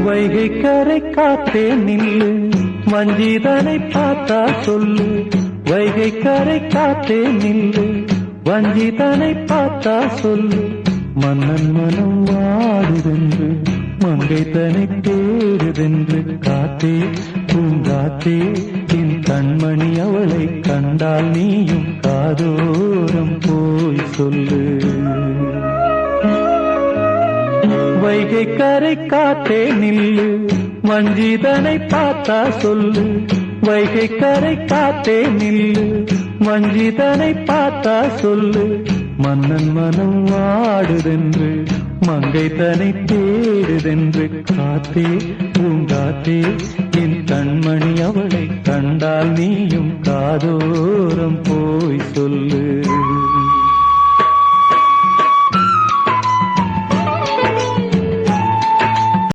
வைகை கரை காத்தே நில்லு, வஞ்சிதனை பார்த்தா சொல்லு. வைகை கரை காத்தே நில்லு, வஞ்சிதனை பார்த்தா சொல்லு. மன்னன் மனம் வாடுதென்று, மங்கை தனை தேடுதென்று. காத்தே பூங்காத்தே, என் கண்மணி அவளை கண்டால் நீயும் காதோரம் போய் சொல்லு. வைகை கரை காத்தே நில்லு, வஞ்சிதனை பார்த்தா சொல்லு. வைகை கரை காத்தே நில்லு, வஞ்சிதனை பார்த்தா சொல்லு. மன்னன் மனம் வாடுதென்று, மங்கை தனை தேடுதென்று. காத்தே பூங்காத்தே, என் கண்மணி அவளை கண்டால் நீயும் காதோரம் போய் சொல்லு.